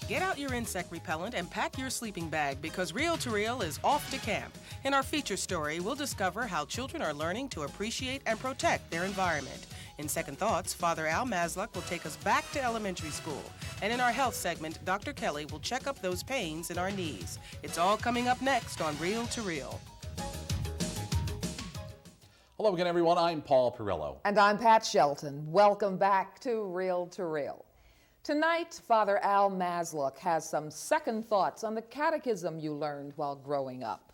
Get out your insect repellent and pack your sleeping bag because Reel to Reel is off to camp. In our feature story, we'll discover how children are learning to appreciate and protect their environment. In Second Thoughts, Father Al Masluck will take us back to elementary school. And in our health segment, Dr. Kelly will check up those pains in our knees. It's all coming up next on Reel to Reel. Hello again, everyone. I'm Paul Perillo. And I'm Pat Shelton. Welcome back to Reel to Reel. Tonight, Father Al Masluck has some second thoughts on the catechism you learned while growing up.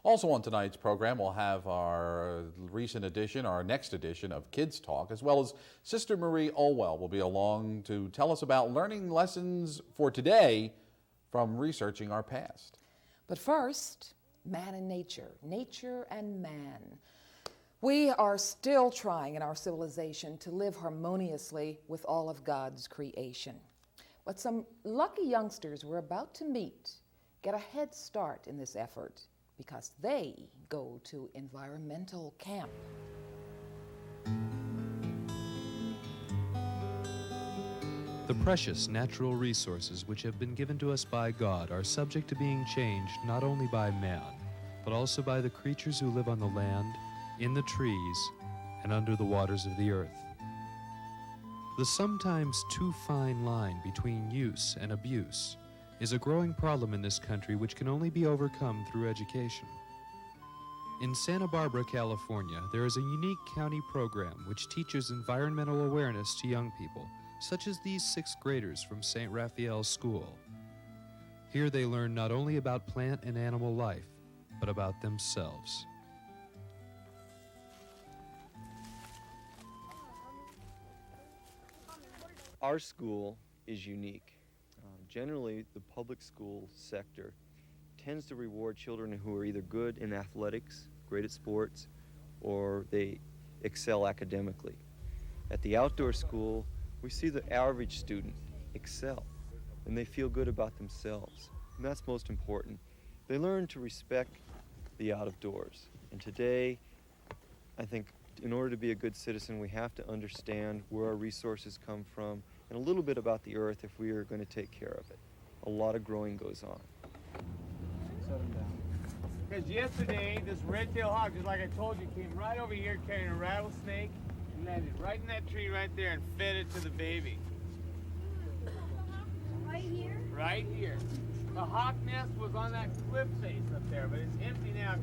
Also on tonight's program, we'll have our next edition of Kids Talk, as well as Sister Marie Olwell will be along to tell us about learning lessons for today from researching our past. But first, man and nature, nature and man. We are still trying in our civilization to live harmoniously with all of God's creation. But some lucky youngsters we're about to meet get a head start in this effort because they go to environmental camp. The precious natural resources which have been given to us by God are subject to being changed not only by man, but also by the creatures who live on the land, in the trees, and under the waters of the earth. The sometimes too fine line between use and abuse is a growing problem in this country which can only be overcome through education. In Santa Barbara, California, there is a unique county program which teaches environmental awareness to young people, such as these sixth graders from St. Raphael's School. Here they learn not only about plant and animal life, but about themselves. Our school is unique. Generally, the public school sector tends to reward children who are either good in athletics, great at sports, or they excel academically. At the outdoor school, we see the average student excel, and they feel good about themselves. And that's most important. They learn to respect the out of doors. And today, I think in order to be a good citizen, we have to understand where our resources come from and a little bit about the earth if we are going to take care of it. A lot of growing goes on. Set them down. Because yesterday, this red-tailed hawk, just like I told you, came right over here carrying a rattlesnake and landed right in that tree right there and fed it to the baby. Right here? Right here. The hawk nest was on that cliff face up there, but it's empty now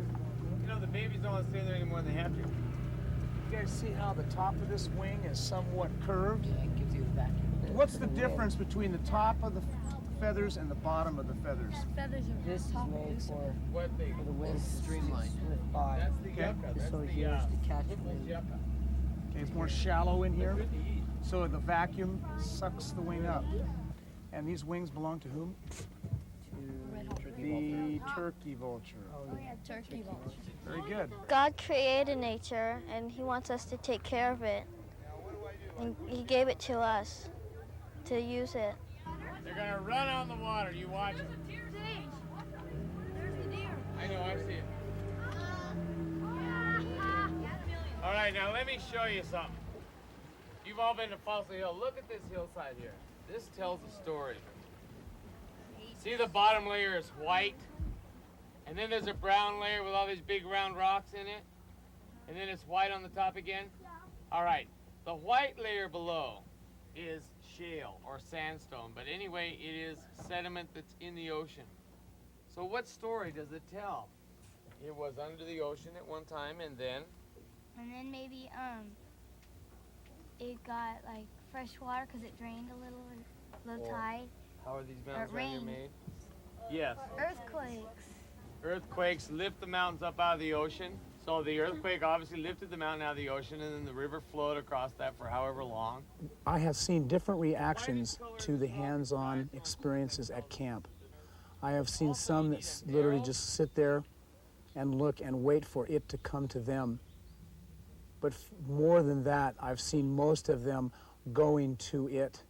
because, the babies don't want to stay there anymore than they have to. You guys see how the top of this wing is somewhat curved? Yeah, it gives you the vacuum. What's the difference between the top of the feathers and the bottom of the feathers? Feathers are This is made for the wind It's streamline. Lift by. That's the yucca. That's So the here's the catch Whipple's wind. yucca. Okay, it's more shallow in here, so the vacuum sucks the wing up. And these wings belong to whom? The turkey vulture. Oh yeah, turkey vulture. Very good. God created nature, and He wants us to take care of it. And He gave it to us to use it. They're gonna run on the water. You watch them. There's the deer. I know, I see it. All right, now let me show you something. You've all been to Fossil Hill. Look at this hillside here. This tells a story. See, the bottom layer is white, and then there's a brown layer with all these big round rocks in it, and then it's white on the top again. All right, the white layer below is shale or sandstone, but anyway, it is sediment that's in the ocean. So what story does it tell? It was under the ocean at one time, and then maybe it got like fresh water because it drained a little low tide. how are these mountains around here rain. made? Yes. Earthquakes. Earthquakes lift the mountains up out of the ocean. So the earthquake obviously lifted the mountain out of the ocean, and then the river flowed across that for however long. I have seen different reactions to the hands-on experiences at camp. I have seen some that literally just sit there and look and wait for it to come to them. But more than that, I've seen most of them going to it.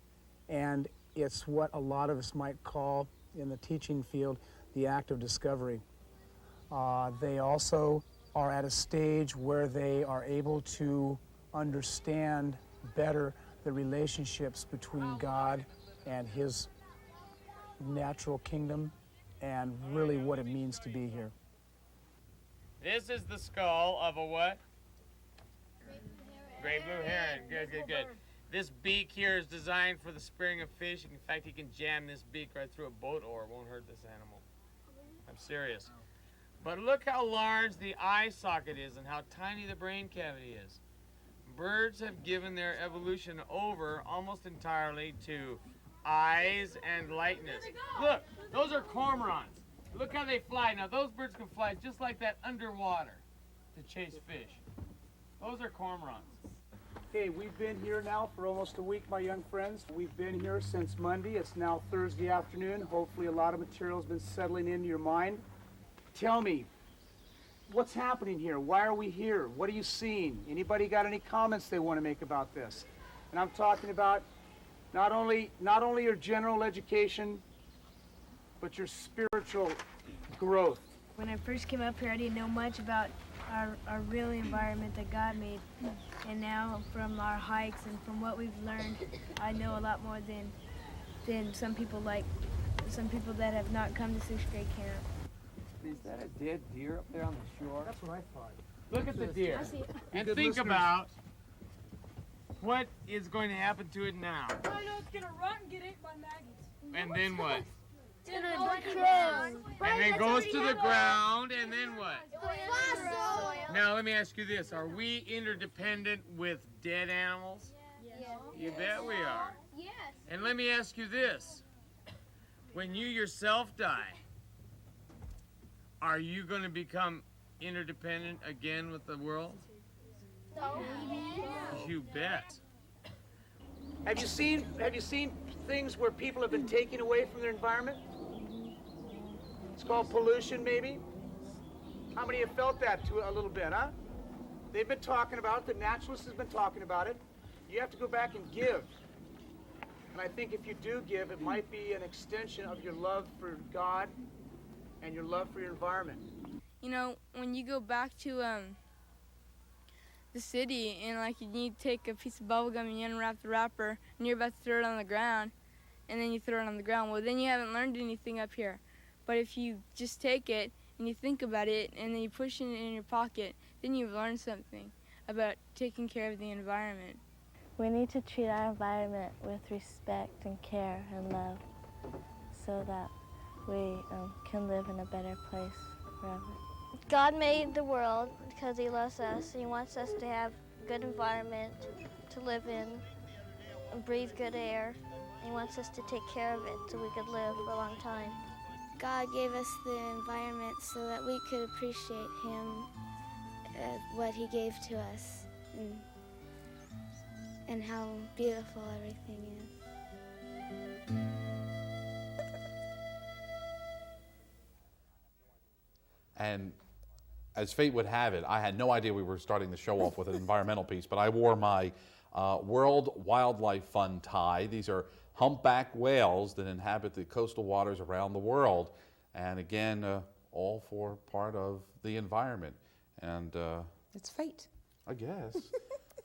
And it's what a lot of us might call, in the teaching field, the act of discovery. They also are at a stage where they are able to understand better the relationships between God and His natural kingdom and really what it means to be here. This is the skull of a what? Great blue heron. Good, good, good. This beak here is designed for the spearing of fish. In fact, you can jam this beak right through a boat oar. It won't hurt this animal. I'm serious. But look how large the eye socket is and how tiny the brain cavity is. Birds have given their evolution over almost entirely to eyes and lightness. Look, those are cormorants. Look how they fly. Now, those birds can fly just like that underwater to chase fish. Those are cormorants. Okay, we've been here now for almost a week, my young friends. We've been here since Monday. It's now Thursday afternoon. Hopefully a lot of material has been settling into your mind. Tell me, what's happening here? Why are we here? What are you seeing? Anybody got any comments they want to make about this? And I'm talking about not only your general education, but your spiritual growth. When I first came up here, I didn't know much about our real environment that God made. And now from our hikes and from what we've learned, I know a lot more than some people that have not come to 6th grade camp. Is that a dead deer up there on the shore? That's what I thought. Look at the deer. And think about what is going to happen to it now. I know it's gonna run and get ate by maggots. And then what? And then goes to the ground, and then what? Now let me ask you this. Are we interdependent with dead animals? Yes. You bet we are. Yes. And let me ask you this. When you yourself die, are you going to become interdependent again with the world? You bet. Have you seen things where people have been taken away from their environment? It's called pollution, maybe. How many have felt that a little bit, huh? They've been talking about it. The naturalist has been talking about it. You have to go back and give. And I think if you do give, it might be an extension of your love for God and your love for your environment. You know, when you go back to the city and like you take a piece of bubble gum and you unwrap the wrapper and you're about to throw it on the ground and then you throw it on the ground, well then you haven't learned anything up here. But if you just take it and you think about it and then you push it in your pocket, then you've learned something about taking care of the environment. We need to treat our environment with respect and care and love so that we can live in a better place forever. God made the world because he loves us. He wants us to have a good environment to live in and breathe good air. He wants us to take care of it so we could live for a long time. God gave us the environment so that we could appreciate him, what he gave to us, and how beautiful everything is. And as fate would have it, I had no idea we were starting the show off with an environmental piece, but I wore my World Wildlife Fund tie. These are humpback whales that inhabit the coastal waters around the world. And again, all for part of the environment. And It's fate. I guess.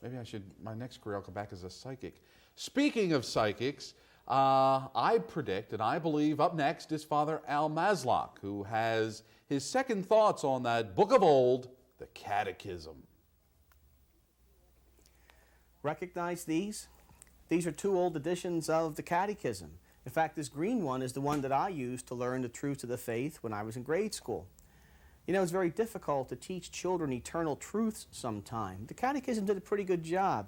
Maybe I should, my next career, I'll come back as a psychic. Speaking of psychics, I predict and I believe up next is Father Al Maslock, who has his second thoughts on that book of old, the Catechism. Recognize these? These are two old editions of the Catechism. In fact, this green one is the one that I used to learn the truths of the faith when I was in grade school. You know, it's very difficult to teach children eternal truths sometimes. The Catechism did a pretty good job.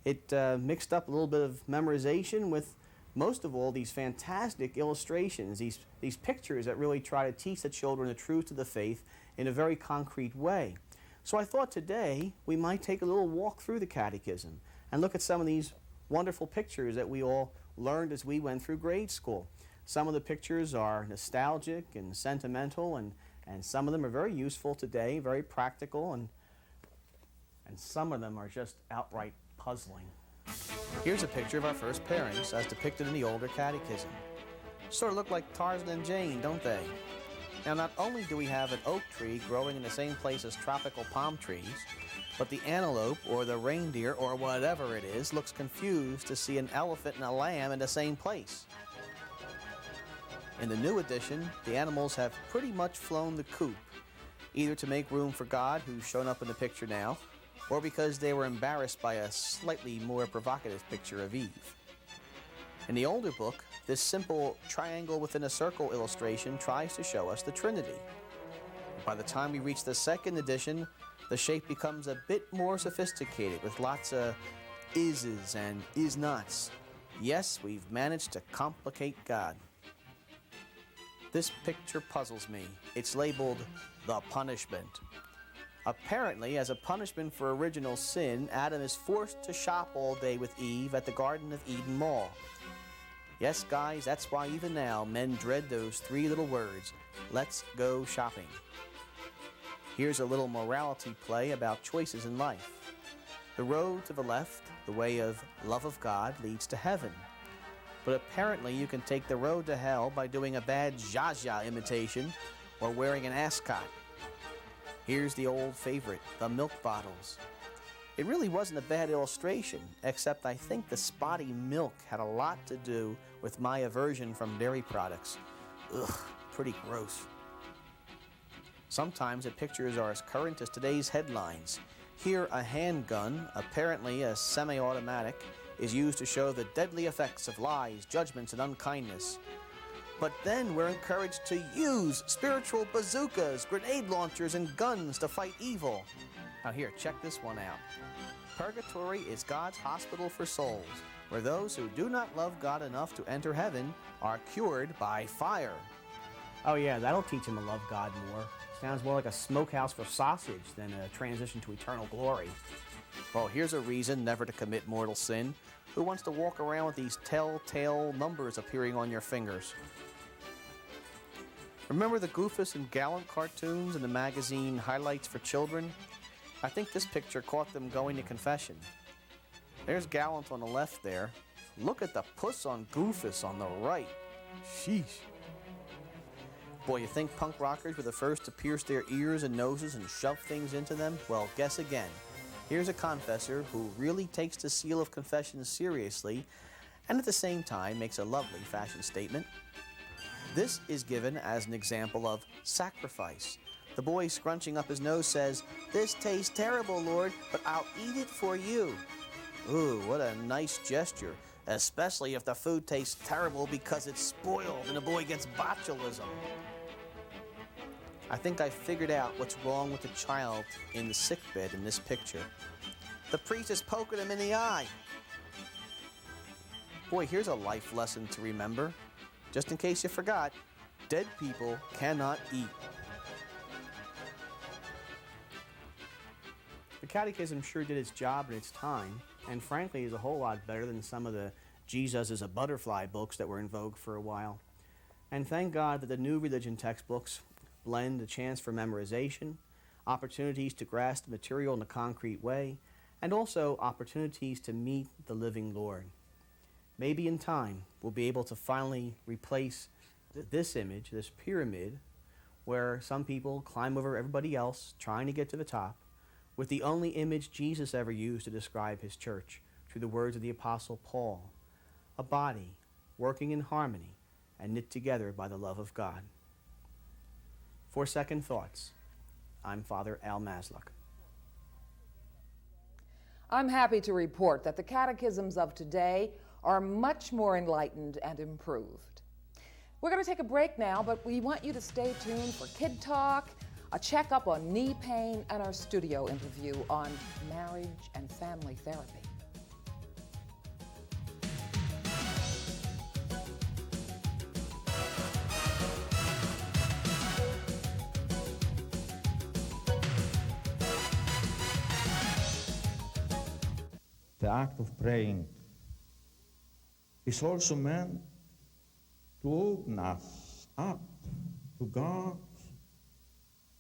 It mixed up a little bit of memorization with, most of all, these fantastic illustrations, these pictures that really try to teach the children the truths of the faith in a very concrete way. So I thought today we might take a little walk through the Catechism and look at some of these wonderful pictures that we all learned as we went through grade school. Some of the pictures are nostalgic and sentimental, and some of them are very useful today, very practical, and some of them are just outright puzzling. Here's a picture of our first parents as depicted in the older Catechism. Sort of look like Tarzan and Jane, don't they? Now, not only do we have an oak tree growing in the same place as tropical palm trees, but the antelope or the reindeer or whatever it is looks confused to see an elephant and a lamb in the same place. In the new edition, the animals have pretty much flown the coop, either to make room for God, who's shown up in the picture now, or because they were embarrassed by a slightly more provocative picture of Eve. In the older book, this simple triangle within a circle illustration tries to show us the Trinity. By the time we reach the second edition, the shape becomes a bit more sophisticated with lots of ises and is-nots. Yes, we've managed to complicate God. This picture puzzles me. It's labeled the punishment. Apparently, as a punishment for original sin, Adam is forced to shop all day with Eve at the Garden of Eden Mall. Yes, guys, that's why even now men dread those three little words, let's go shopping. Here's a little morality play about choices in life. The road to the left, the way of love of God, leads to heaven. But apparently you can take the road to hell by doing a bad Zsa Zsa imitation or wearing an ascot. Here's the old favorite, the milk bottles. It really wasn't a bad illustration, except I think the spotty milk had a lot to do with my aversion from dairy products. Ugh, pretty gross. Sometimes the pictures are as current as today's headlines. Here, a handgun, apparently a semi-automatic, is used to show the deadly effects of lies, judgments, and unkindness. But then we're encouraged to use spiritual bazookas, grenade launchers, and guns to fight evil. Now here, check this one out. Purgatory is God's hospital for souls, where those who do not love God enough to enter heaven are cured by fire. Oh yeah, that'll teach him to love God more. Sounds more like a smokehouse for sausage than a transition to eternal glory. Well, here's a reason never to commit mortal sin. Who wants to walk around with these telltale numbers appearing on your fingers? Remember the Goofus and Gallant cartoons in the magazine Highlights for Children? I think this picture caught them going to confession. There's Gallant on the left there. Look at the puss on Goofus on the right. Sheesh. Boy, you think punk rockers were the first to pierce their ears and noses and shove things into them? Well, guess again. Here's a confessor who really takes the seal of confession seriously and at the same time makes a lovely fashion statement. This is given as an example of sacrifice. The boy scrunching up his nose says, "This tastes terrible, Lord, but I'll eat it for you." Ooh, what a nice gesture, especially if the food tastes terrible because it's spoiled and the boy gets botulism. I think I figured out what's wrong with the child in the sickbed in this picture. The priest is poking him in the eye. Boy, here's a life lesson to remember. Just in case you forgot, dead people cannot eat. The Catechism sure did its job in its time, and frankly is a whole lot better than some of the Jesus is a Butterfly books that were in vogue for a while. And thank God that the new religion textbooks blend a chance for memorization, opportunities to grasp the material in a concrete way, and also opportunities to meet the living Lord. Maybe in time we'll be able to finally replace this image, this pyramid, where some people climb over everybody else trying to get to the top, with the only image Jesus ever used to describe his church, through the words of the Apostle Paul, a body working in harmony and knit together by the love of God. For Second Thoughts, I'm Father Al Masluck. I'm happy to report that the catechisms of today are much more enlightened and improved. We're going to take a break now, but we want you to stay tuned for Kid Talk, a checkup on knee pain, and our studio interview on marriage and family therapy. The act of praying is also meant to open us up to God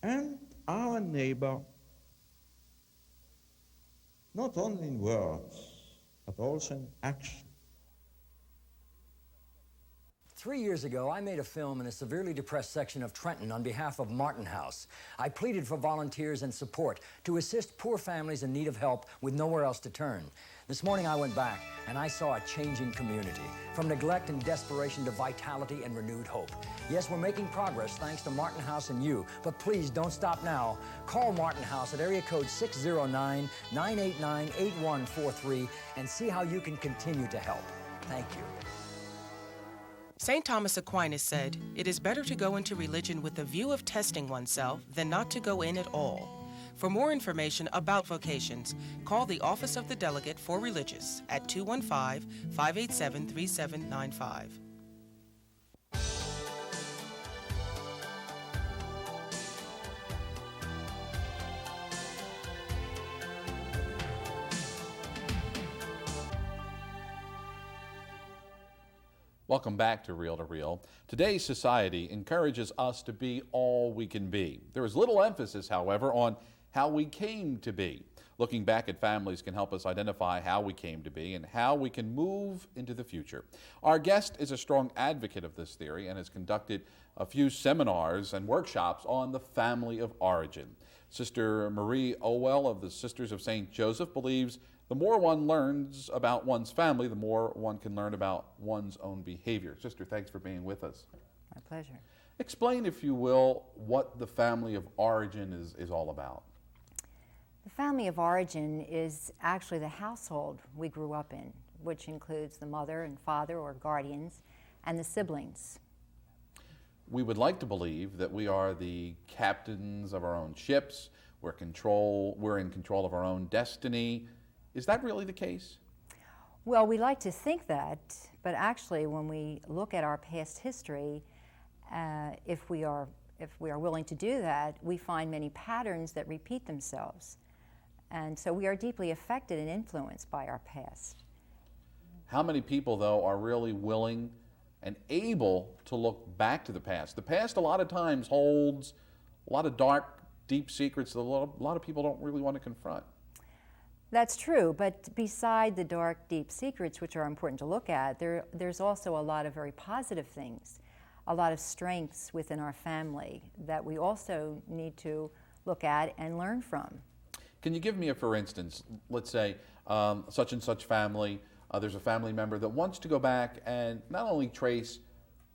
and our neighbor, not only in words, but also in action. 3 years ago, I made a film in a severely depressed section of Trenton on behalf of Martin House. I pleaded for volunteers and support to assist poor families in need of help with nowhere else to turn. This morning I went back and I saw a changing community, from neglect and desperation to vitality and renewed hope. Yes, we're making progress thanks to Martin House and you, but please don't stop now. Call Martin House at area code 609-989-8143 and see how you can continue to help. Thank you. St. Thomas Aquinas said, "It is better to go into religion with the view of testing oneself than not to go in at all." For more information about vocations, call the Office of the Delegate for Religious at 215-587-3795. Welcome back to Reel to Reel. Today's society encourages us to be all we can be. There is little emphasis, however, on how we came to be. Looking back at families can help us identify how we came to be and how we can move into the future. Our guest is a strong advocate of this theory and has conducted a few seminars and workshops on the family of origin. Sister Marie Olwell of the Sisters of St. Joseph believes the more one learns about one's family, the more one can learn about one's own behavior. Sister, thanks for being with us. My pleasure. Explain, if you will, what the family of origin is all about. The family of origin is actually the household we grew up in, which includes the mother and father or guardians and the siblings. We would like to believe that we are the captains of our own ships, we're in control of our own destiny. Is that really the case? Well, we like to think that, but actually when we look at our past history, if we are willing to do that, we find many patterns that repeat themselves. And so we are deeply affected and influenced by our past. How many people, though, are really willing and able to look back to the past? The past a lot of times holds a lot of dark, deep secrets that a lot of people don't really want to confront. That's true, but beside the dark, deep secrets, which are important to look at, there's also a lot of very positive things, a lot of strengths within our family that we also need to look at and learn from. Can you give me for instance, let's say such and such family, there's a family member that wants to go back and not only trace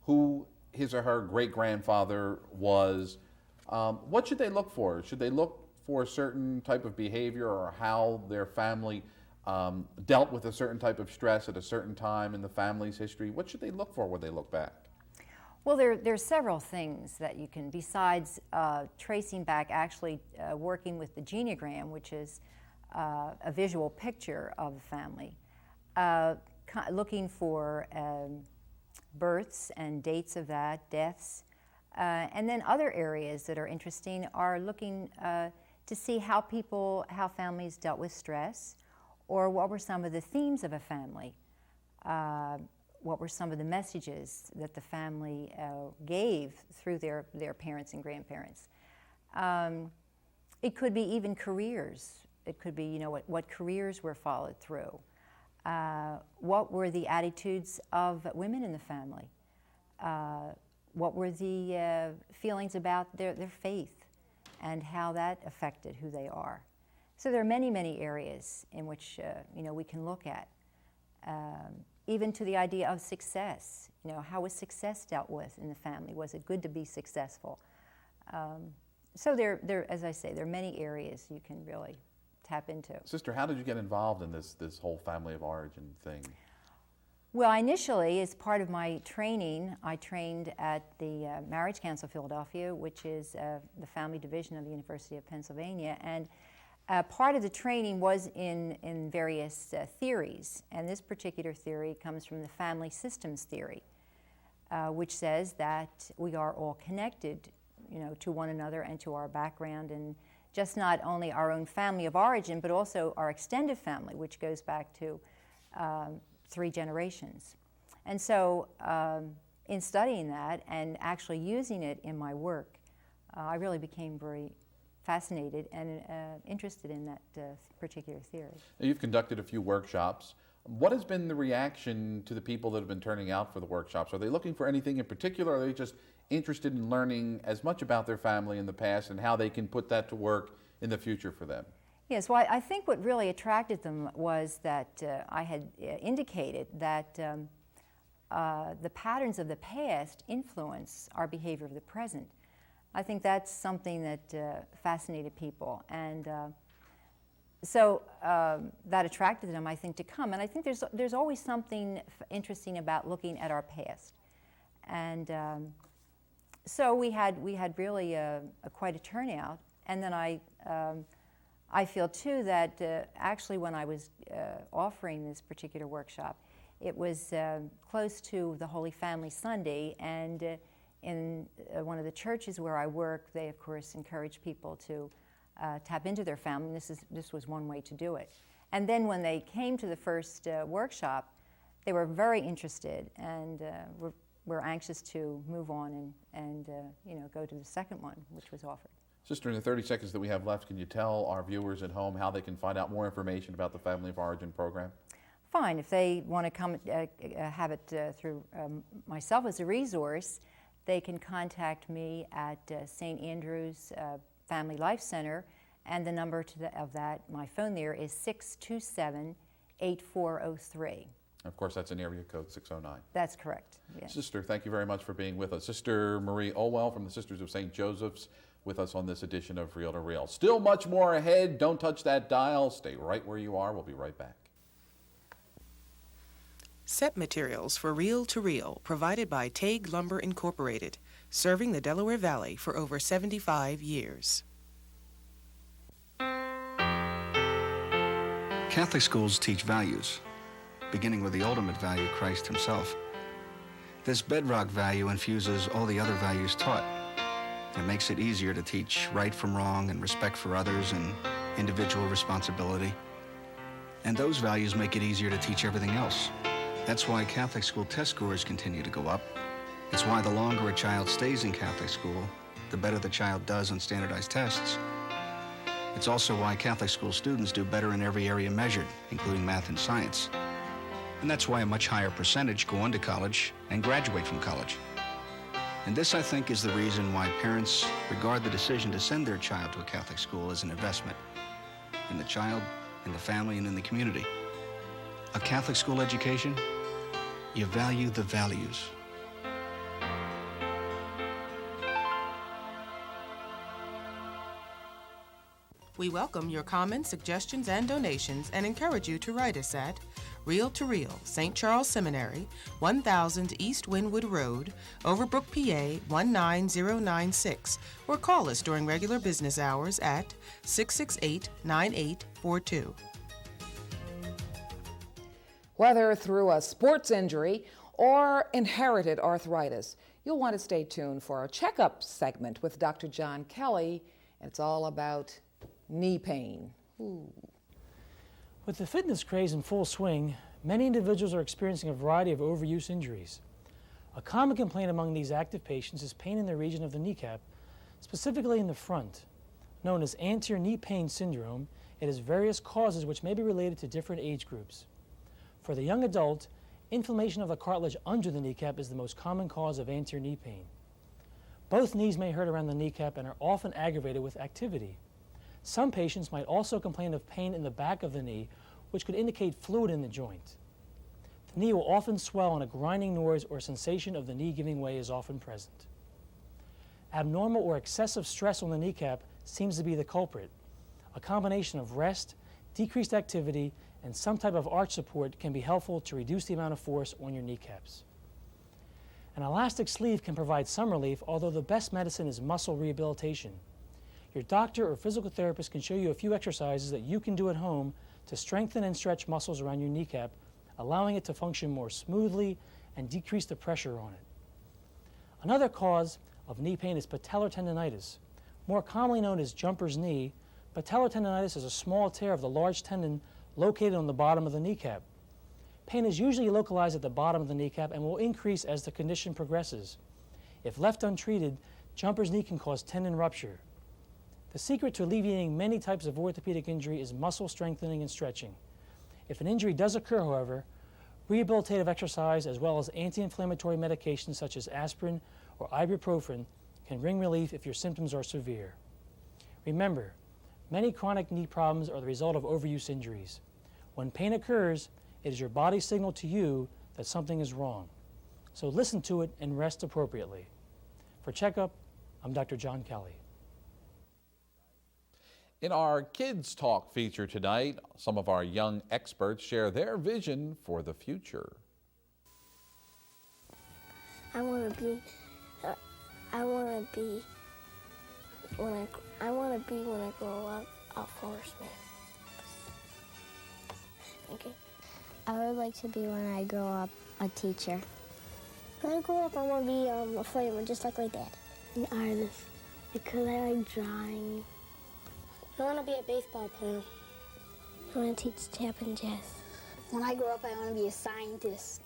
who his or her great-grandfather was, what should they look for? Should they look for a certain type of behavior or how their family dealt with a certain type of stress at a certain time in the family's history? What should they look for when they look back? Well, there's several things that you can, besides tracing back, actually working with the genealogy, which is a visual picture of a family, looking for births and dates of that, deaths, and then other areas that are interesting are looking to see how families dealt with stress, or what were some of the themes of a family. What were some of the messages that the family gave through their parents and grandparents. It could be even careers. It could be, what careers were followed through. What were the attitudes of women in the family? What were the feelings about their faith and how that affected who they are. So there are many, many areas in which we can look at. Even to the idea of success. How was success dealt with in the family? Was it good to be successful? So as I say, there are many areas you can really tap into. Sister, how did you get involved in this whole family of origin thing? Well, initially, as part of my training, I trained at the Marriage Council of Philadelphia, which is the family division of the University of Pennsylvania, and part of the training was in various theories, and this particular theory comes from the family systems theory, which says that we are all connected, to one another and to our background, and just not only our own family of origin, but also our extended family, which goes back to 3 generations. And so in studying that and actually using it in my work, I really became very fascinated and interested in that particular theory. Now, you've conducted a few workshops. What has been the reaction to the people that have been turning out for the workshops? Are they looking for anything in particular, or are they just interested in learning as much about their family in the past and how they can put that to work in the future for them? Yes, well, I think what really attracted them was that I had indicated that the patterns of the past influence our behavior of the present. I think that's something that fascinated people, and so that attracted them, I think, to come. And I think there's always something interesting about looking at our past, and so we had really quite a turnout. And then I feel too that actually when I was offering this particular workshop, it was close to the Holy Family Sunday, and in one of the churches where I work, they of course encourage people to tap into their family. This was one way to do it. And then when they came to the first workshop, they were very interested and were anxious to move on and go to the second one, which was offered. Sister, in the 30 seconds that we have left, can you tell our viewers at home how they can find out more information about the Family of Origin program? Fine. If they want to come have it through myself as a resource, they can contact me at St. Andrew's Family Life Center, and the number of that, my phone there, is 627-8403. Of course, that's in area code 609. That's correct. Yes. Sister, thank you very much for being with us. Sister Marie Olwell from the Sisters of St. Joseph's with us on this edition of Reel to Reel. Still much more ahead. Don't touch that dial. Stay right where you are. We'll be right back. Set materials for Reel to Reel provided by Tague Lumber Incorporated, serving the Delaware Valley for over 75 years. Catholic schools teach values, beginning with the ultimate value, Christ himself. This bedrock value infuses all the other values taught. It makes it easier to teach right from wrong and respect for others and individual responsibility. And those values make it easier to teach everything else. That's why Catholic school test scores continue to go up. It's why the longer a child stays in Catholic school, the better the child does on standardized tests. It's also why Catholic school students do better in every area measured, including math and science. And that's why a much higher percentage go on to college and graduate from college. And this, I think, is the reason why parents regard the decision to send their child to a Catholic school as an investment in the child, in the family, and in the community. A Catholic school education, you value the values. We welcome your comments, suggestions, and donations and encourage you to write us at Reel to Reel, St. Charles Seminary, 1000 East Wynwood Road, Overbrook, PA 19096, or call us during regular business hours at 668-9842. Whether through a sports injury or inherited arthritis, you'll want to stay tuned for our checkup segment with Dr. John Kelly. It's all about knee pain. Ooh. With the fitness craze in full swing, many individuals are experiencing a variety of overuse injuries. A common complaint among these active patients is pain in the region of the kneecap, specifically in the front. Known as anterior knee pain syndrome, it has various causes which may be related to different age groups. For the young adult, inflammation of the cartilage under the kneecap is the most common cause of anterior knee pain. Both knees may hurt around the kneecap and are often aggravated with activity. Some patients might also complain of pain in the back of the knee, which could indicate fluid in the joint. The knee will often swell and a grinding noise or sensation of the knee giving way is often present. Abnormal or excessive stress on the kneecap seems to be the culprit. A combination of rest, decreased activity, and some type of arch support can be helpful to reduce the amount of force on your kneecaps. An elastic sleeve can provide some relief, although the best medicine is muscle rehabilitation. Your doctor or physical therapist can show you a few exercises that you can do at home to strengthen and stretch muscles around your kneecap, allowing it to function more smoothly and decrease the pressure on it. Another cause of knee pain is patellar tendonitis. More commonly known as jumper's knee, patellar tendonitis is a small tear of the large tendon located on the bottom of the kneecap. Pain is usually localized at the bottom of the kneecap and will increase as the condition progresses. If left untreated, jumper's knee can cause tendon rupture. The secret to alleviating many types of orthopedic injury is muscle strengthening and stretching. If an injury does occur, however, rehabilitative exercise as well as anti-inflammatory medications such as aspirin or ibuprofen can bring relief if your symptoms are severe. Remember, many chronic knee problems are the result of overuse injuries. When pain occurs, it is your body's signal to you that something is wrong. So listen to it and rest appropriately. For Checkup, I'm Dr. John Kelly. In our Kids Talk feature tonight, some of our young experts share their vision for the future. I want to be when I grow up a forestman. Okay. I would like to be when I grow up a teacher. When I grow up, I want to be a fireman, just like my dad. An artist, because I like drawing. I want to be a baseball player. I want to teach tap and jazz. When I grow up, I want to be a scientist.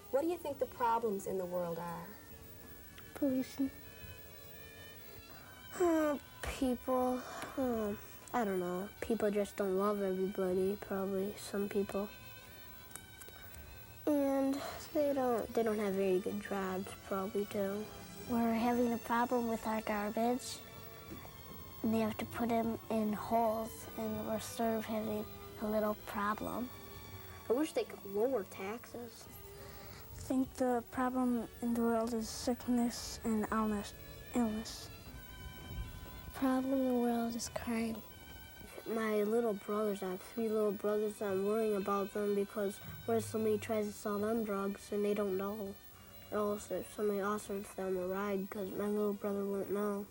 What do you think the problems in the world are? Pollution. People, I don't know. People just don't love everybody, probably, some people. And they don't have very good jobs, probably, too. We're having a problem with our garbage, and they have to put them in holes, and we're sort of having a little problem. I wish they could lower taxes. I think the problem in the world is sickness and illness. The problem in the world is crime. My little brothers, I have 3 little brothers, I'm worrying about them because what if somebody tries to sell them drugs and they don't know? Or else if somebody offers them a ride because my little brother won't know.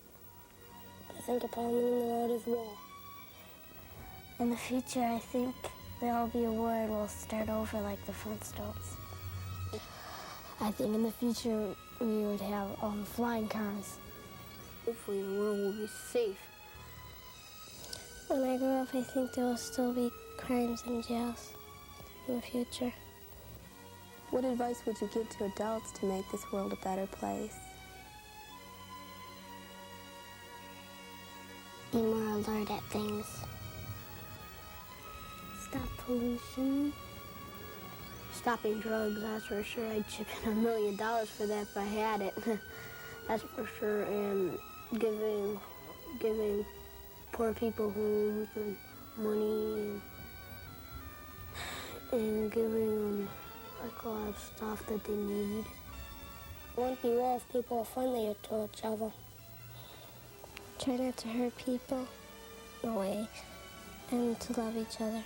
I think a problem in the world is war. In the future, I think there'll be a war and we'll start over like the Flintstones. I think in the future we would have flying cars. Hopefully the world will be safe. When I grow up, I think there will still be crimes and jails in the future. What advice would you give to adults to make this world a better place? Be more alert at things. Stop pollution. Stopping drugs, that's for sure. I'd chip in $1 million for that if I had it. That's for sure. And giving poor people homes and money and giving them like a lot of stuff that they need. It wouldn't be well if people are friendly to each other. Try not to hurt people in a way and to love each other.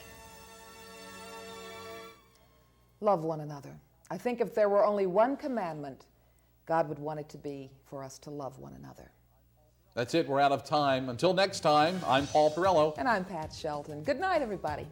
Love one another. I think if there were only one commandment, God would want it to be for us to love one another. That's it. We're out of time. Until next time, I'm Paul Perello. And I'm Pat Shelton. Good night, everybody.